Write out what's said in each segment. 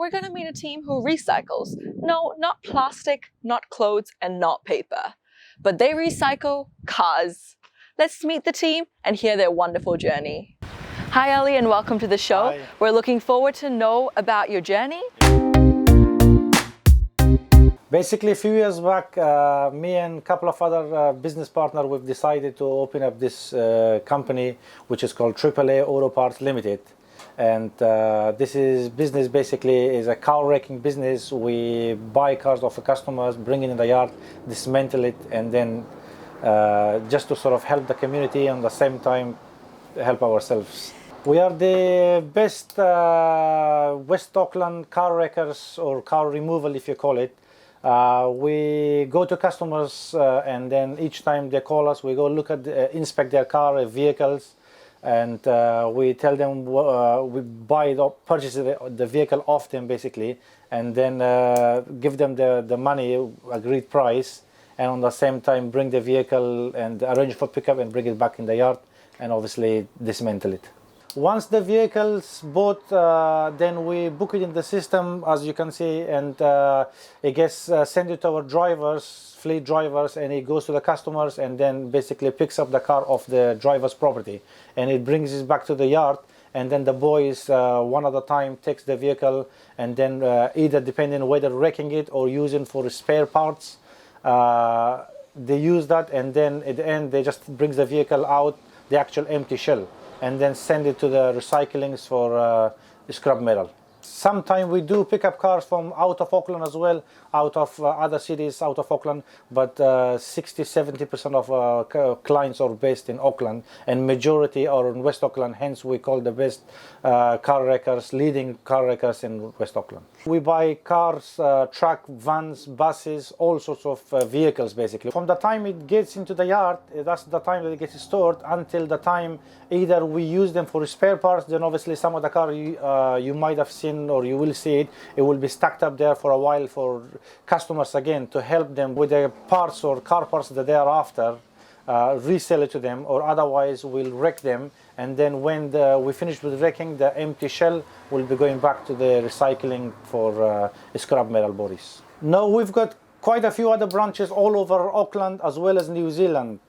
we're going to meet a team who recycles. No, not plastic, not clothes, and not paper. But they recycle cars. Let's meet the team and hear their wonderful journey. Hi Ali, and welcome to the show. Hi. We're looking forward to know about your journey. Basically, a few years back, me and a couple of other business partners, we've decided to open up this company, which is called AAA Auto Parts Limited. And this is business basically is a car wrecking business. We buy cars off the customers, bring it in the yard, dismantle it, and then just to sort of help the community and at the same time help ourselves. We are the best West Auckland car wreckers, or car removal if you call it. We go to customers and then each time they call us, we go look at, inspect their car, vehicles, and we tell them, we purchase the vehicle off them basically, and then give them the money, agreed price, and on the same time bring the vehicle and arrange for pickup and bring it back in the yard and obviously dismantle it. Once the vehicle's bought, then we book it in the system, as you can see, and it gets sent to our drivers, fleet drivers, and it goes to the customers and then basically picks up the car off the driver's property. And it brings it back to the yard, and then the boys, one at a time, takes the vehicle and then either depending on whether wrecking it or using for spare parts, they use that, and then at the end they just brings the vehicle out, the actual empty shell, and then send it to the recyclings for scrap metal. Sometimes we do pick up cars from out of Auckland as well, out of other cities out of Auckland, but 60–70% of our clients are based in Auckland, and majority are in West Auckland, hence we call the best car wreckers, leading car wreckers in West Auckland. We buy cars, truck, vans, buses, all sorts of vehicles basically. From the time it gets into the yard, that's the time that it gets stored, until the time either we use them for spare parts, then obviously some of the car you might have seen or you will see it will be stacked up there for a while for customers again to help them with the parts or car parts that they are after, resell it to them, or otherwise we'll wreck them, and then when we finish with wrecking, the empty shell will be going back to the recycling for scrap metal bodies. Now we've got quite a few other branches all over Auckland as well as New Zealand.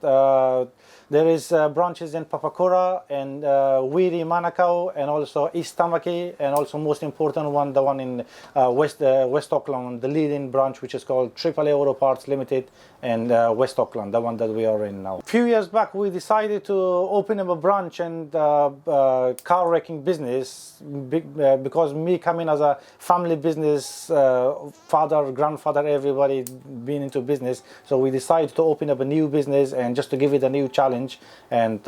There is branches in Papakura and Wiri, Manukau, and also East Tamaki, and also most important one, the one in West Auckland, the leading branch, which is called AAA Auto Parts Limited, and West Auckland, the one that we are in now. A few years back, we decided to open up a branch and car wrecking business, because me coming as a family business, father, grandfather, everybody being into business, so we decided to open up a new business and just to give it a new challenge and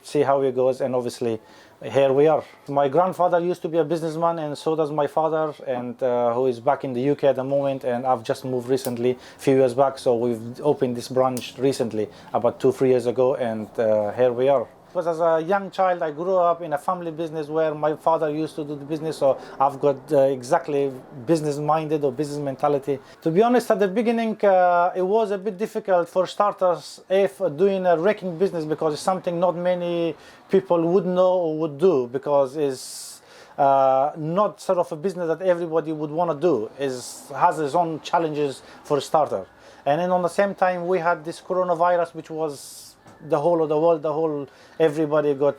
see how it goes, and obviously here we are. My grandfather used to be a businessman, and so does my father, and who is back in the UK at the moment, and I've just moved recently, a few years back, so we've opened this branch recently, about 2–3 years ago, and here we are. Because as a young child, I grew up in a family business where my father used to do the business, so I've got exactly business-minded or business mentality. To be honest, at the beginning, it was a bit difficult for starters if doing a wrecking business, because it's something not many people would know or would do, because it's not sort of a business that everybody would want to do. It has its own challenges for a starter. And then on the same time, we had this coronavirus, which was the whole of the world, everybody got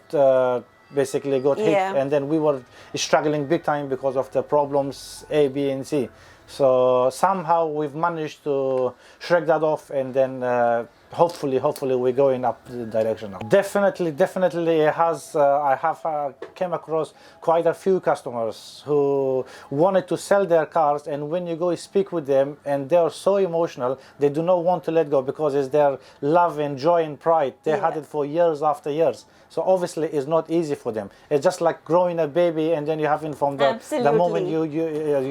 basically got hit, and then we were struggling big time because of the problems A, B, and C. So somehow we've managed to shrug that off, and then hopefully we're going up the direction now. Definitely it has. I have came across quite a few customers who wanted to sell their cars, and when you go speak with them, and they are so emotional, they do not want to let go, because it's their love and joy and pride. They had it for years after years. So obviously it's not easy for them. It's just like growing a baby, and then you have it from the moment you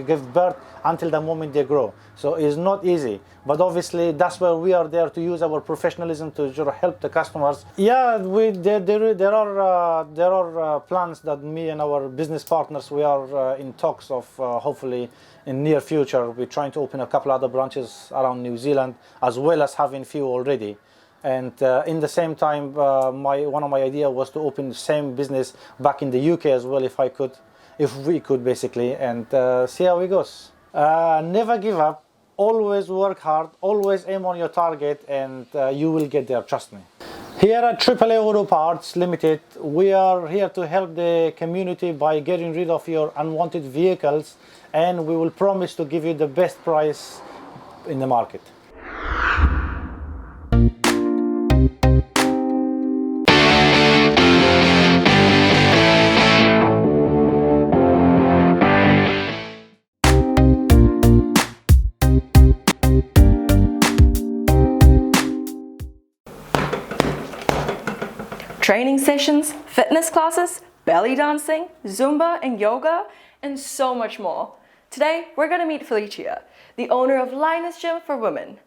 give birth until the moment they grow. So it's not easy. But obviously that's where we are there to use our professionalism to sort of help the customers. Yeah, there are plans that me and our business partners, we are in talks of hopefully in near future. We're trying to open a couple other branches around New Zealand, as well as having few already. And in the same time, one of my ideas was to open the same business back in the UK as well, if I could. if we could basically, and see how it goes. Never give up, always work hard, always aim on your target, and you will get there, trust me. Here at AAA Auto Parts Limited, we are here to help the community by getting rid of your unwanted vehicles, and we will promise to give you the best price in the market. Training sessions, fitness classes, belly dancing, Zumba and yoga, and so much more. Today, we're going to meet Felicia, the owner of Lioness Gym for Women.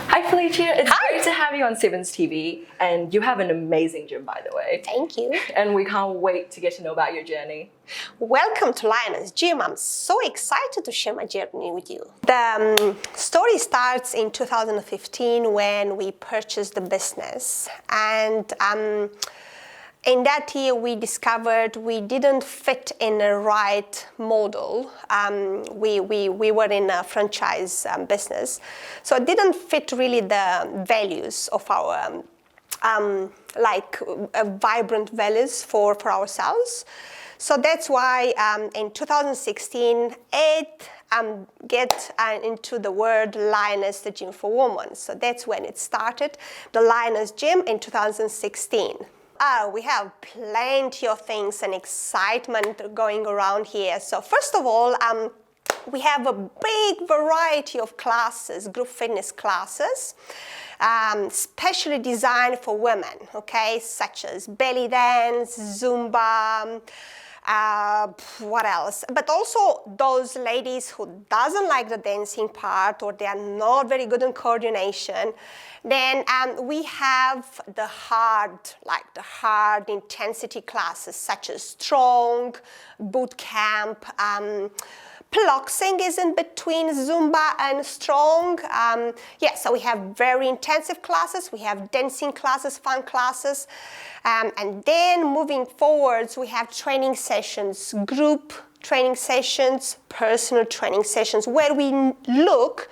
Hi Felicia, it's great to have you on Sevenz TV, and you have an amazing gym, by the way. Thank you. And we can't wait to get to know about your journey. Welcome to Lioness Gym. I'm so excited to share my journey with you. The story starts in 2015 when we purchased the business, and in that year we discovered we didn't fit in the right model. We were in a franchise business, so it didn't fit really the values of our vibrant values for ourselves. So that's why in 2016 it get into the word Lioness, the gym for women. So that's when it started, the Lioness Gym in 2016. We have plenty of things and excitement going around here. So first of all, we have a big variety of classes, group fitness classes, specially designed for women, okay, such as belly dance, Zumba, what else? But also those ladies who doesn't like the dancing part, or they are not very good in coordination. Then we have the hard intensity classes such as strong, boot camp. Pluxing is in between Zumba and strong. So we have very intensive classes. We have dancing classes, fun classes. And then moving forwards, we have training sessions, group training sessions, personal training sessions, where we look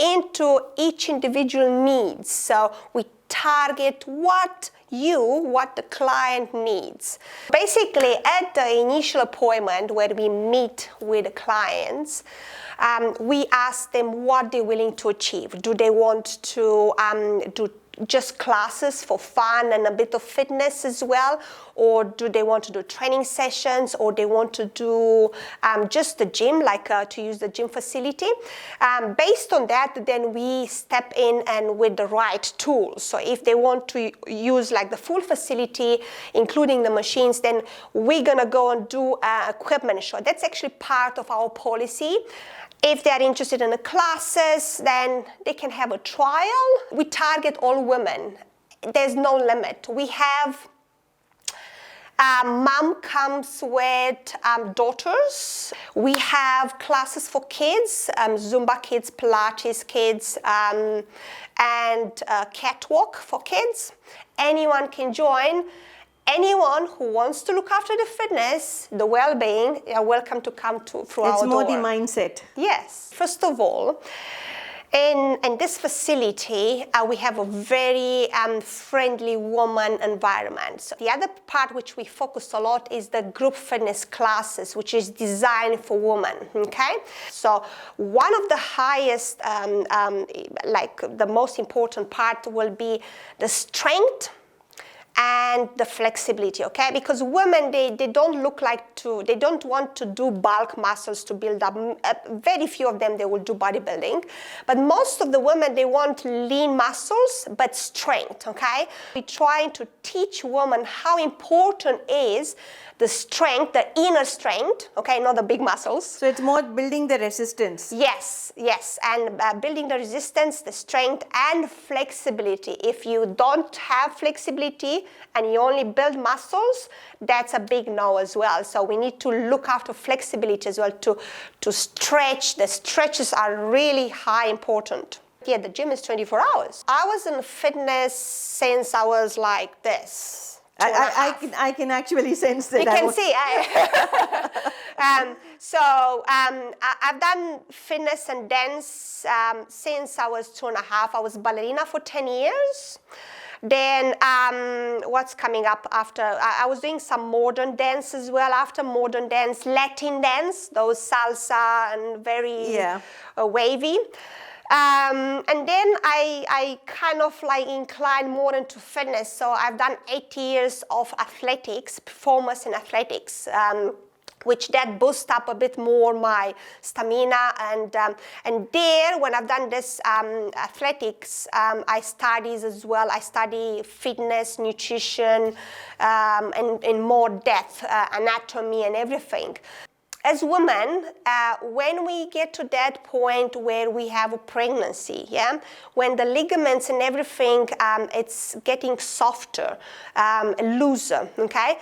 into each individual needs. So we target what the client needs. Basically, at the initial appointment where we meet with the clients, we ask them what they're willing to achieve. Do they want to do just classes for fun and a bit of fitness as well? Or do they want to do training sessions? Or they want to do just the gym, to use the gym facility? Based on that, then we step in and with the right tools. So if they want to use the full facility, including the machines, then we're gonna go and do equipment show. That's actually part of our policy. If they are interested in the classes, then they can have a trial. We target all women. There's no limit. We have mom comes with daughters. We have classes for kids, Zumba kids, Pilates kids, and catwalk for kids. Anyone can join. Anyone who wants to look after the fitness, the well-being, are welcome to come through our door. It's more the mindset. Yes. First of all, in this facility, we have a very friendly woman environment. So the other part which we focus a lot is the group fitness classes, which is designed for women, okay? So one of the highest, the most important part will be the strength and the flexibility, okay? Because women, they don't want to do bulk muscles to build up. Very few of them, they will do bodybuilding. But most of the women, they want lean muscles, but strength, okay? We're trying to teach women how important is the strength, the inner strength, okay, not the big muscles. So it's more building the resistance. Yes, and building the resistance, the strength, and flexibility. If you don't have flexibility and you only build muscles, that's a big no as well. So we need to look after flexibility as well, to stretch. The stretches are really high important. Yeah, the gym is 24 hours. I was in fitness since I was like this. I can actually sense that. You can see. I've done fitness and dance since I was 2.5. I was ballerina for 10 years. Then what's coming up after? I was doing some modern dance as well. After modern dance, Latin dance, those salsa and very wavy. And then I kind of like inclined more into fitness. So I've done 8 years of athletics, performance in athletics, which that boosts up a bit more my stamina. And there, when I've done this athletics, I study as well. I study fitness, nutrition, and in more depth, anatomy and everything. As women, when we get to that point where we have a pregnancy, when the ligaments and everything, it's getting softer, looser, okay?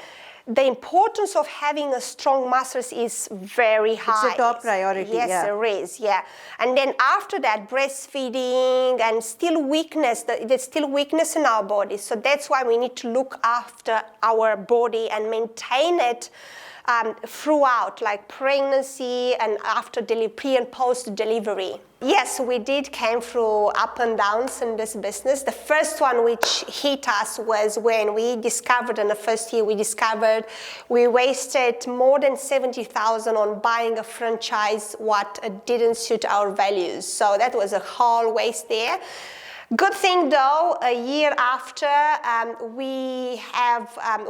The importance of having a strong muscles is very high. It's a top priority. Yes, it is, And then after that, breastfeeding and still weakness, there's still weakness in our body. So that's why we need to look after our body and maintain it throughout, like pregnancy and after pre and post delivery. Yes, we came through up and downs in this business. The first one which hit us was when we discovered, in the first year we wasted more than 70,000 on buying a franchise what didn't suit our values. So that was a whole waste there. Good thing though, a year after,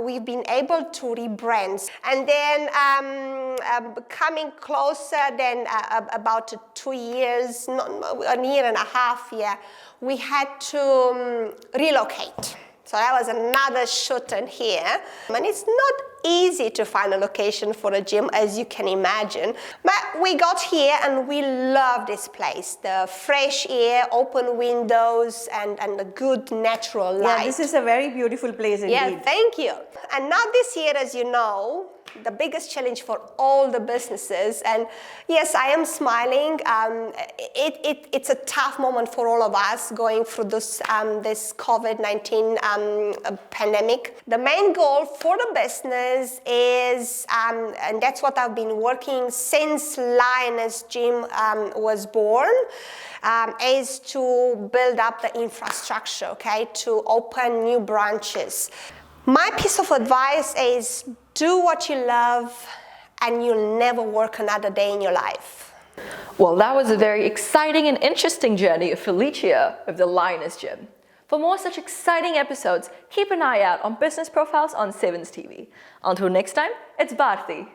we've been able to rebrand. And then coming closer than about 2 years, a year and a half, we had to relocate. So that was another shoot in here. And it's not easy to find a location for a gym, as you can imagine. But we got here and we love this place. The fresh air, open windows, and the good natural light. Yeah, this is a very beautiful place indeed. Yeah, thank you. And now this year, as you know, the biggest challenge for all the businesses, and yes, I am smiling. It's a tough moment for all of us going through this COVID-19 pandemic. The main goal for the business is, and that's what I've been working since Lioness Gym was born, is to build up the infrastructure, okay, to open new branches. My piece of advice is do what you love and you'll never work another day in your life. Well, that was a very exciting and interesting journey of Felicia of the Lioness Gym. For more such exciting episodes, keep an eye out on Business Profiles on Sevenz TV. Until next time, it's Bharati.